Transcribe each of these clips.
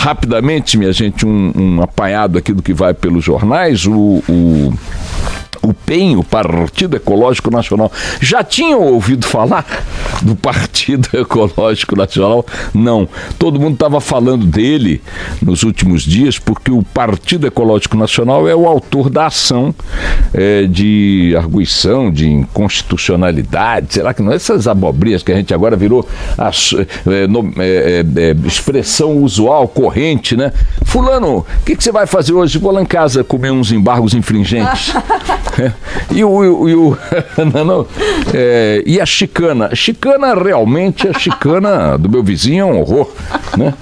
rapidamente, minha gente, um apanhado aqui do que vai pelos jornais. O PEN, o Partido Ecológico Nacional, já tinham ouvido falar do Partido Ecológico Nacional? Não. Todo mundo estava falando dele nos últimos dias, porque o Partido Ecológico Nacional é o autor da ação de arguição, de inconstitucionalidade, será que não? Essas abobrinhas que a gente agora virou expressão usual, corrente, né? Fulano, o que você vai fazer hoje? Vou lá em casa comer uns embargos infringentes. E a chicana? A chicana, realmente, a chicana do meu vizinho é um horror, né?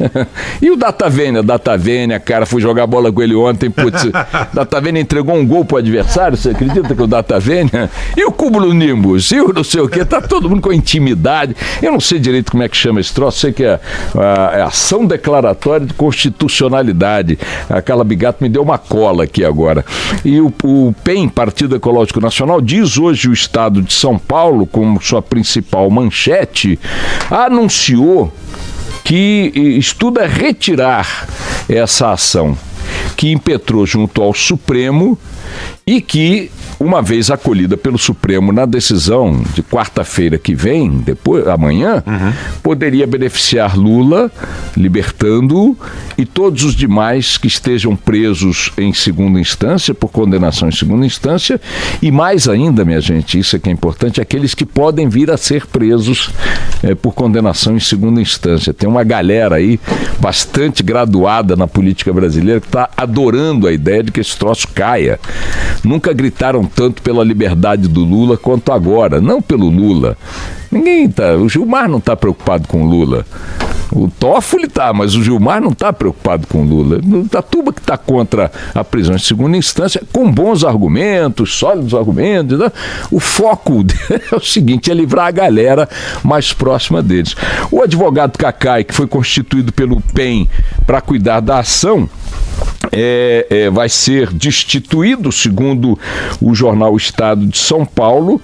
E o Datavênia, cara, fui jogar bola com ele ontem, putz, Datavênia entregou um gol pro adversário, você acredita que o Datavênia? E o Cúmulo Nimbus? E o não sei o quê? Tá todo mundo com intimidade. Eu não sei direito como é que chama esse troço, sei que é ação declaratória de constitucionalidade. Aquela bigata me deu uma cola aqui agora. E o PEN, Partido Ecológico Nacional, diz hoje o Estado de São Paulo, como sua principal manchete, anunciou que estuda retirar essa ação que impetrou junto ao Supremo e que, uma vez acolhida pelo Supremo na decisão de quarta-feira que vem, amanhã, poderia beneficiar Lula, libertando-o, e todos os demais que estejam presos em segunda instância, por condenação em segunda instância, e mais ainda, minha gente, isso é que é importante, aqueles que podem vir a ser presos por condenação em segunda instância. Tem uma galera aí bastante graduada na política brasileira que está adorando a ideia de que esse troço caia. Nunca gritaram tanto pela liberdade do Lula quanto agora, não pelo Lula. O Gilmar não está preocupado com o Lula. O Toffoli tá, mas o Gilmar não está preocupado com o Lula. O Tatuba que está contra a prisão em segunda instância, com bons argumentos, sólidos argumentos, né? O foco é o seguinte, é livrar a galera mais próxima deles. O advogado Cacai, que foi constituído pelo PEN para cuidar da ação, vai ser destituído, segundo o jornal Estado de São Paulo,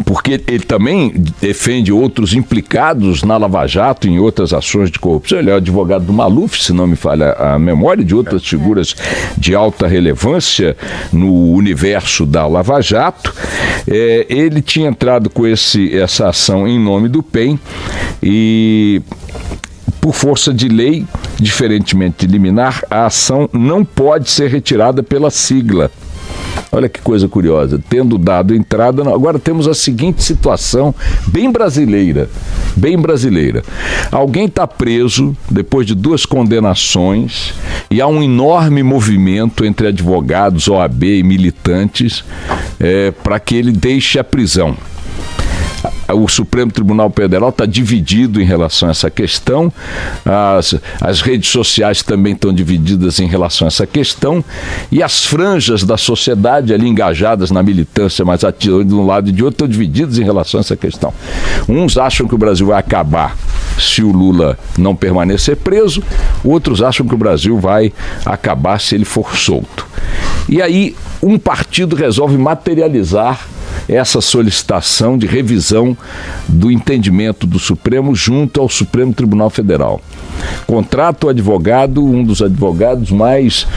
porque ele também defende outros implicados na Lava Jato, em outras ações de corrupção. Ele é o advogado do Maluf, se não me falha a memória, de outras figuras de alta relevância no universo da Lava Jato. Ele tinha entrado com essa ação em nome do PEN e, por força de lei, diferentemente de liminar, a ação não pode ser retirada pela sigla. Olha que coisa curiosa, tendo dado entrada, agora temos a seguinte situação bem brasileira. Alguém está preso depois de 2 condenações e há um enorme movimento entre advogados, OAB e militantes para que ele deixe a prisão. O Supremo Tribunal Federal está dividido em relação a essa questão, as redes sociais também estão divididas em relação a essa questão, e as franjas da sociedade ali engajadas na militância, mas atirando de um lado e de outro, estão divididas em relação a essa questão. Uns acham que o Brasil vai acabar se o Lula não permanecer preso, outros acham que o Brasil vai acabar se ele for solto. E aí um partido resolve materializar essa solicitação de revisão do entendimento do Supremo junto ao Supremo Tribunal Federal. Contrata o advogado, um dos advogados mais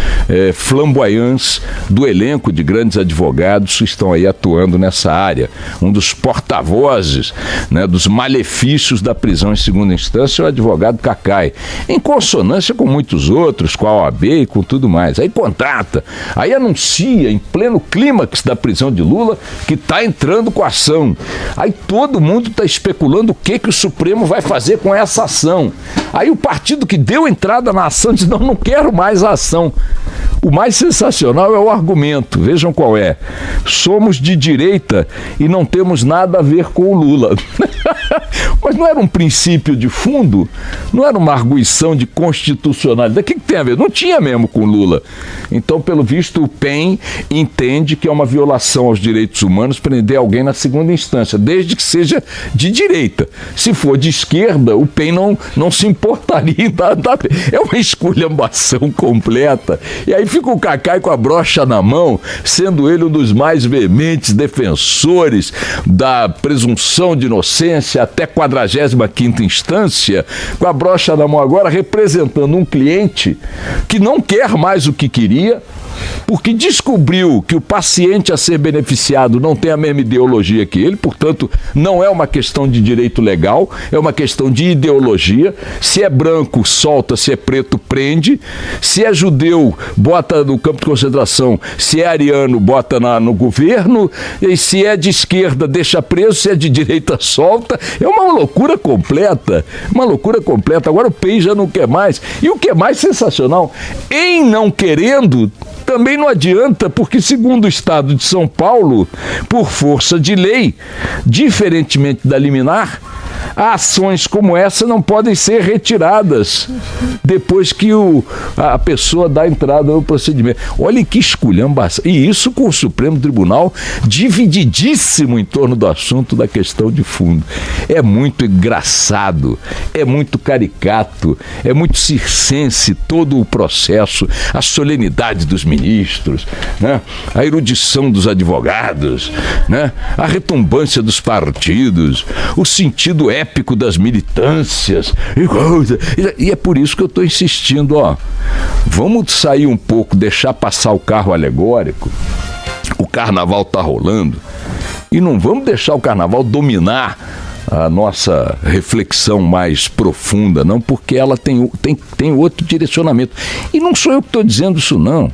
flamboyantes do elenco de grandes advogados que estão aí atuando nessa área. Um dos porta-vozes, né, dos malefícios da prisão em segunda instância, é o advogado Cacai, em consonância com muitos outros, com a OAB e com tudo mais. Aí contrata, aí anuncia em pleno clímax da prisão de Lula que está entrando com a ação. Aí todo mundo está especulando o que o Supremo vai fazer com essa ação. Aí o partido que deu entrada na ação diz, não quero mais a ação. O mais sensacional é o argumento, vejam qual é. Somos de direita e não temos nada a ver com o Lula. Mas não era um princípio de fundo? Não era uma arguição de constitucionalidade? O que tem a ver? Não tinha mesmo com o Lula. Então, pelo visto, o PEN entende que é uma violação aos direitos humanos prender alguém na segunda instância, desde que seja de direita. Se for de esquerda, o PEN não se importaria em dar. É uma esculhambação completa. E aí Aí fica o Cacai com a brocha na mão, sendo ele um dos mais veementes defensores da presunção de inocência até 45ª instância, com a brocha na mão agora, representando um cliente que não quer mais o que queria, porque descobriu que o paciente a ser beneficiado não tem a mesma ideologia que ele, portanto, não é uma questão de direito legal, é uma questão de ideologia. Se é branco, solta, se é preto, prende, se é judeu, bota no campo de concentração, se é ariano, bota no governo, e se é de esquerda, deixa preso, se é de direita, solta. É uma loucura completa, uma loucura completa. Agora o PEI já não quer mais, e o que é mais sensacional, em não querendo, também não adianta, porque segundo o Estado de São Paulo, por força de lei, diferentemente da liminar, ações como essa não podem ser retiradas depois que a pessoa dá entrada no procedimento. Olha que esculhambação. E isso com o Supremo Tribunal divididíssimo em torno do assunto da questão de fundo. É muito engraçado, é muito caricato, é muito circense todo o processo, a solenidade dos ministros, né? A erudição dos advogados, né? A retumbância dos partidos, o sentido épico das militâncias e é por isso que eu estou insistindo, vamos sair um pouco, deixar passar o carro alegórico. O carnaval está rolando e não vamos deixar o carnaval dominar a nossa reflexão mais profunda, não, porque ela tem outro direcionamento. E não sou eu que estou dizendo isso, não.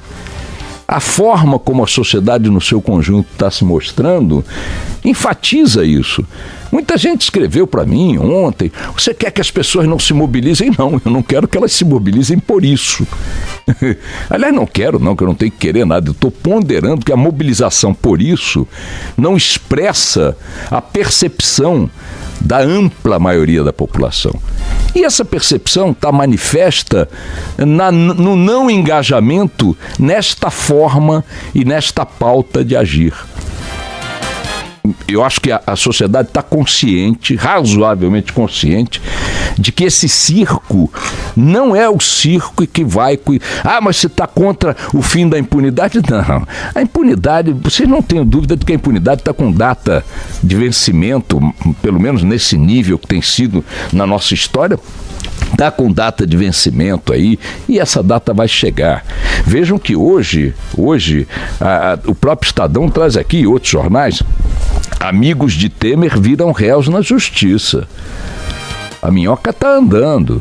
A forma como a sociedade no seu conjunto está se mostrando enfatiza isso. Muita gente escreveu para mim ontem: você quer que as pessoas não se mobilizem? Não, eu não quero que elas se mobilizem por isso. Aliás, não quero não, que eu não tenho que querer nada. Eu estou ponderando que a mobilização por isso não expressa a percepção da ampla maioria da população. E essa percepção está manifesta no não engajamento nesta forma e nesta pauta de agir. Eu acho que a sociedade está consciente, razoavelmente consciente, de que esse circo não é o circo que vai... mas você está contra o fim da impunidade? Não. A impunidade, vocês não tenham dúvida de que a impunidade está com data de vencimento, pelo menos nesse nível que tem sido na nossa história, está com data de vencimento aí, e essa data vai chegar. Vejam que hoje o próprio Estadão traz aqui, e outros jornais, amigos de Temer viram réus na justiça. A minhoca está andando.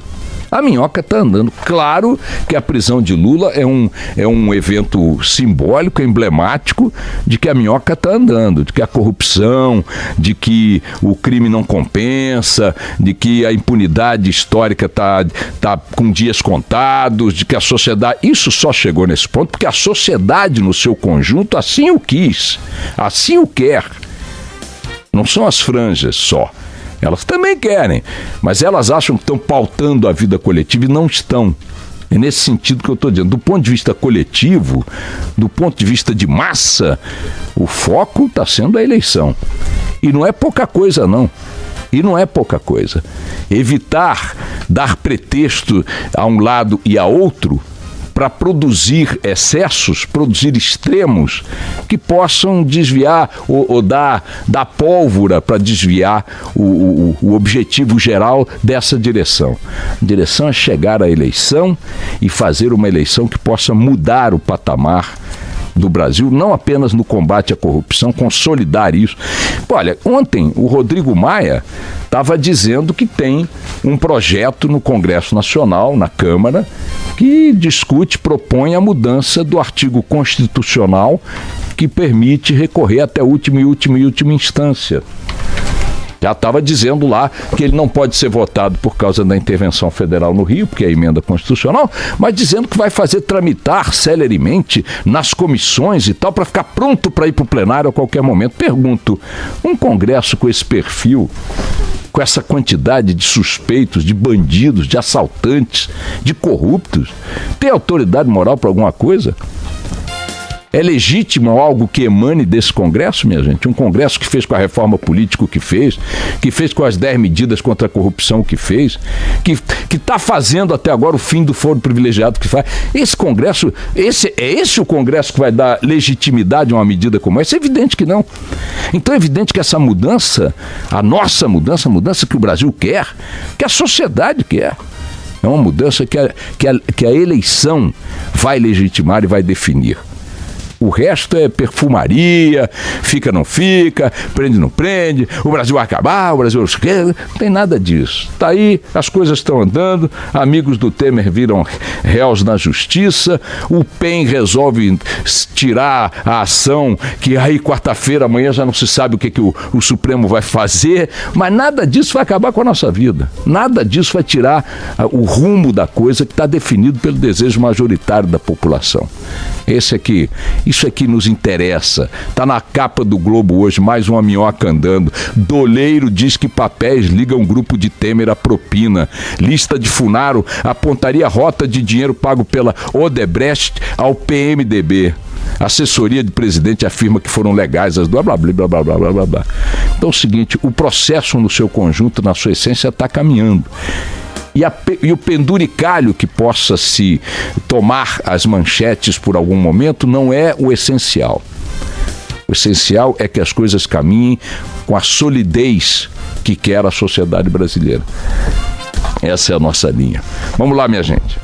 A minhoca está andando. Claro que a prisão de Lula é um evento simbólico, emblemático de que a minhoca está andando, de que a corrupção, de que o crime não compensa, de que a impunidade histórica está com dias contados, de que a sociedade... Isso só chegou nesse ponto porque a sociedade no seu conjunto assim o quis, assim o quer. Não são as franjas só. Elas também querem, mas elas acham que estão pautando a vida coletiva e não estão. É nesse sentido que eu estou dizendo. Do ponto de vista coletivo, do ponto de vista de massa, o foco está sendo a eleição. E não é pouca coisa, não. E não é pouca coisa. Evitar dar pretexto a um lado e a outro para produzir excessos, produzir extremos que possam desviar ou dar pólvora para desviar o objetivo geral dessa direção. A direção é chegar à eleição e fazer uma eleição que possa mudar o patamar do Brasil, não apenas no combate à corrupção, consolidar isso. Olha, ontem o Rodrigo Maia estava dizendo que tem um projeto no Congresso Nacional, na Câmara, que discute, propõe a mudança do artigo constitucional que permite recorrer até última instância. Já estava dizendo lá que ele não pode ser votado por causa da intervenção federal no Rio, porque é a emenda constitucional, mas dizendo que vai fazer tramitar celeremente nas comissões e tal, para ficar pronto para ir para o plenário a qualquer momento. Pergunto, um Congresso com esse perfil, com essa quantidade de suspeitos, de bandidos, de assaltantes, de corruptos, tem autoridade moral para alguma coisa? É legítimo algo que emane desse Congresso, minha gente? Um Congresso que fez com a reforma política o que fez com as 10 medidas contra a corrupção o que fez, que está fazendo até agora o fim do foro privilegiado que faz. Esse Congresso, esse o Congresso que vai dar legitimidade a uma medida como essa? É evidente que não. Então é evidente que essa mudança, a nossa mudança, a mudança que o Brasil quer, que a sociedade quer, é uma mudança que a eleição vai legitimar e vai definir. O resto é perfumaria, fica, não fica, prende, não prende, o Brasil vai acabar, o Brasil não tem nada disso. Está aí, as coisas estão andando, amigos do Temer viram réus na justiça, o PEN resolve tirar a ação, que aí quarta-feira, amanhã já não se sabe o que o Supremo vai fazer, mas nada disso vai acabar com a nossa vida. Nada disso vai tirar o rumo da coisa que está definido pelo desejo majoritário da população. Isso aqui nos interessa. Está na capa do Globo hoje, mais uma minhoca andando. Doleiro diz que papéis ligam grupo de Temer à propina. Lista de Funaro apontaria rota de dinheiro pago pela Odebrecht ao PMDB. Assessoria de presidente afirma que foram legais as blá blá blá blá blá blá blá blá. Então é o seguinte, o processo no seu conjunto, na sua essência, está caminhando. E o penduricalho que possa se tomar as manchetes por algum momento não é o essencial. O essencial é que as coisas caminhem com a solidez que quer a sociedade brasileira. Essa é a nossa linha. Vamos lá, minha gente.